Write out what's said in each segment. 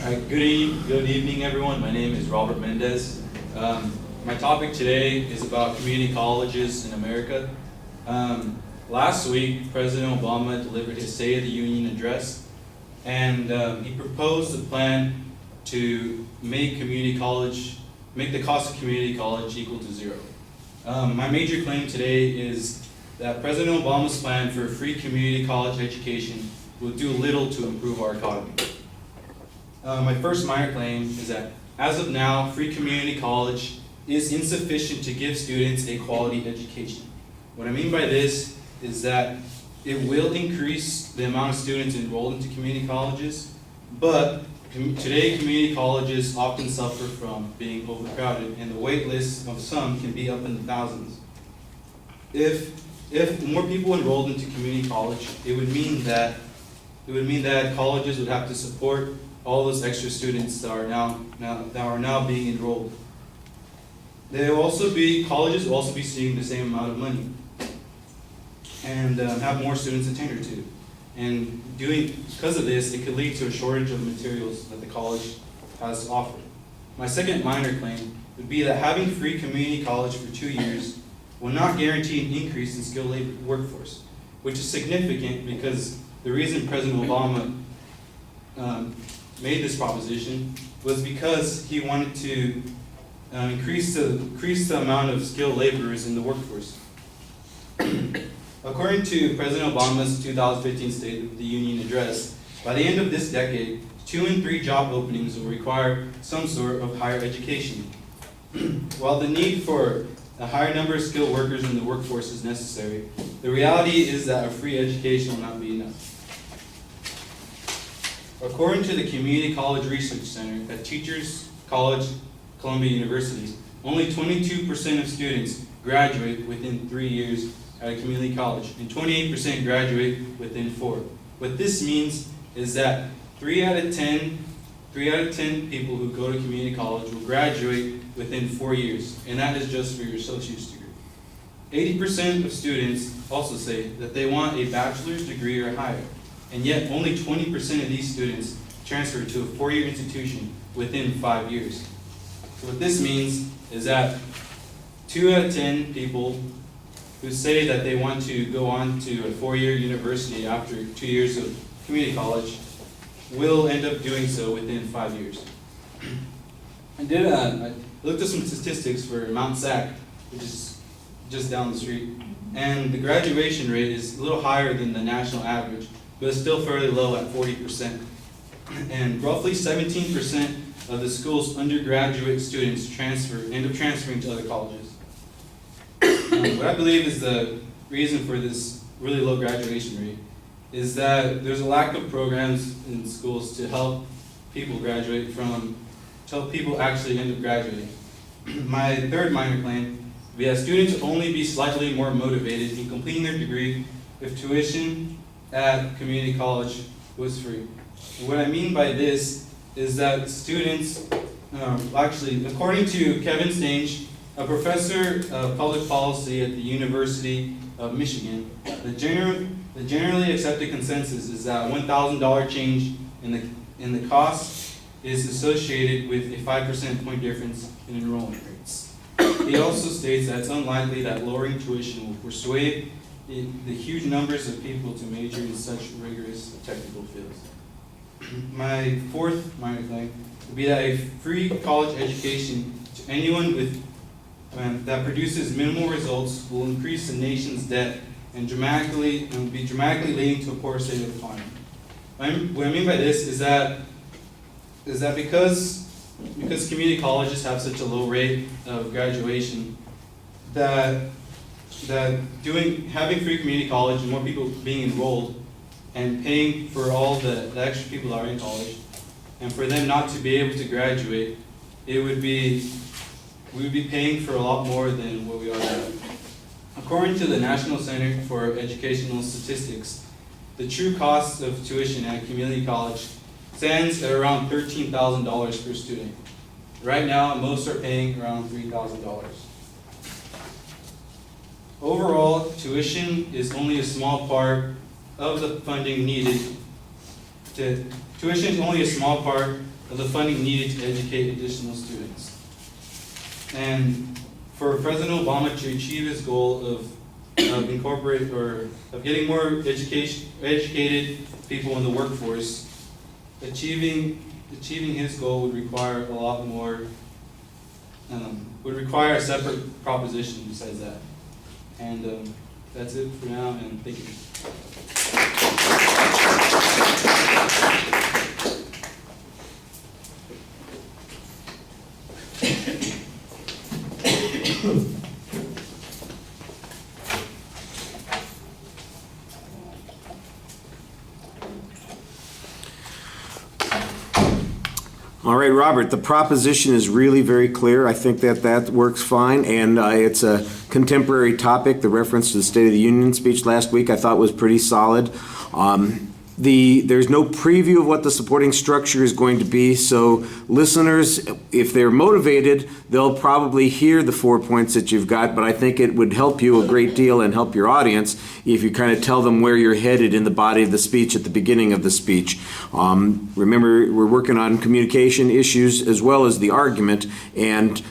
Good evening, everyone. My name is Robert Mendez. My topic today is about community colleges in America. Last week, President Obama delivered his State of the Union address, and he proposed a plan to make the cost of community college equal to zero. My major claim today is that President Obama's plan for free community college education will do little to improve our economy. My first minor claim is that, as of now, free community college is insufficient to give students a quality education. What I mean by this is that it will increase the amount of students enrolled into community colleges, but today community colleges often suffer from being overcrowded, and the wait lists of some can be up in the thousands. If more people enrolled into community college, it would mean that colleges would have to support all those extra students that are now being enrolled. Colleges will also be seeing the same amount of money and have more students to tender to. And because of this, it could lead to a shortage of materials that the college has to offer. My second minor claim would be that having free community college for 2 years will not guarantee an increase in skilled labor workforce, which is significant because the reason President Obama made this proposition was because he wanted to increase the amount of skilled laborers in the workforce. According to President Obama's 2015 State of the Union address, by the end of this decade, 2 in 3 job openings will require some sort of higher education. While the need for a higher number of skilled workers in the workforce is necessary, the reality is that a free education will not be enough. According to the Community College Research Center at Teachers College, Columbia University, only 22% of students graduate within 3 years at a community college, and 28% graduate within 4. What this means is that 3 out of 10 people who go to community college will graduate within 4 years, and that is just for your associate's degree. 80% of students also say that they want a bachelor's degree or higher, and yet only 20% of these students transfer to a 4-year institution within 5 years. So what this means is that 2 out of 10 people who say that they want to go on to a 4-year university after 2 years of community college will end up doing so within 5 years. I looked at some statistics for Mount SAC, which is just down the street, and the graduation rate is a little higher than the national average, but it's still fairly low at 40%. And roughly 17% of the school's undergraduate students end up transferring to other colleges. What I believe is the reason for this really low graduation rate is that there's a lack of programs in schools to help people actually end up graduating. My third minor claim would be that students will only be slightly more motivated in completing their degree if tuition at community college was free. And what I mean by this is that students, according to Kevin Stange, a professor of public policy at the University of Michigan, the generally accepted consensus is that a $1,000 change in the cost is associated with a 5% point difference in enrollment rates. He also states that it's unlikely that lowering tuition will persuade the huge numbers of people to major in such rigorous technical fields. My fourth minor claim would be that a free college education to anyone that produces minimal results will increase the nation's debt and be dramatically leading to a poor state of the economy. What I mean by this is that because community colleges have such a low rate of graduation, that having free community college and more people being enrolled and paying for all the extra people that are in college, and for them not to be able to graduate, we would be paying for a lot more than what we are now. According to the National Center for Educational Statistics, the true cost of tuition at community college stands at around $13,000 per student. Right now, most are paying around $3,000. Overall, tuition is only a small part of the funding needed. Tuition is only a small part of the funding needed to educate additional students. And for President Obama to achieve his goal of getting more educated people in the workforce, achieving his goal would require a lot more, would require a separate proposition besides that. And that's it for now, and thank you. All right, Robert, the proposition is really very clear. I think that works fine, and it's a contemporary topic. The reference to the State of the Union speech last week I thought was pretty solid. There's no preview of what the supporting structure is going to be, so listeners, if they're motivated, they'll probably hear the 4 points that you've got, but I think it would help you a great deal and help your audience if you kind of tell them where you're headed in the body of the speech at the beginning of the speech. Remember, we're working on communication issues as well as the argument, and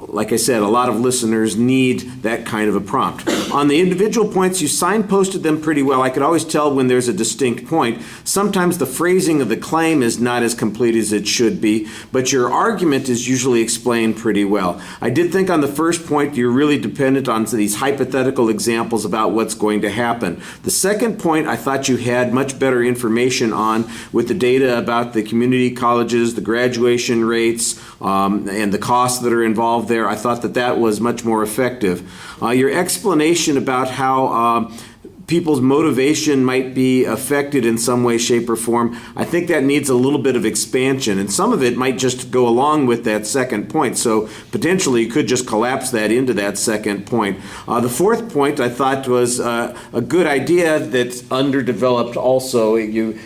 like I said, a lot of listeners need that kind of a prompt. On the individual points, you signposted them pretty well. I could always tell when there's a distinct point. Sometimes the phrasing of the claim is not as complete as it should be, but your argument is usually explained pretty well. I did think on the first point you're really dependent on these hypothetical examples about what's going to happen. The second point I thought you had much better information on with the data about the community colleges, the graduation rates, and the costs that are involved there. I thought that was much more effective. Your explanation about how people's motivation might be affected in some way, shape, or form, I think that needs a little bit of expansion, and some of it might just go along with that second point, so potentially you could just collapse that into that second point. The fourth point I thought was a good idea that's underdeveloped also. You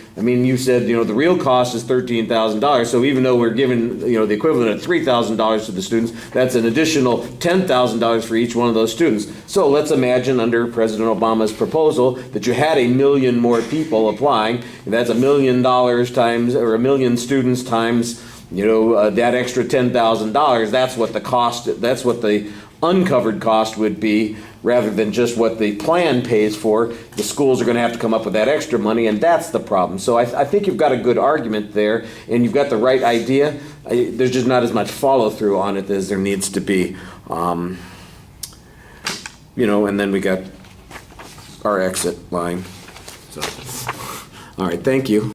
said, the real cost is $13,000, so even though we're giving, the equivalent of $3,000 to the students, that's an additional $10,000 for each one of those students. So let's imagine under President Obama's proposal that you had 1 million more people applying, and that's $1 million times, or 1 million students times, that extra $10,000. That's what the cost, that's what the uncovered cost would be, rather than just what the plan pays for. The schools are going to have to come up with that extra money, and that's the problem. So I think you've got a good argument there, and you've got the right idea. There's just not as much follow-through on it as there needs to be. And then we got our exit line. So, all right, thank you.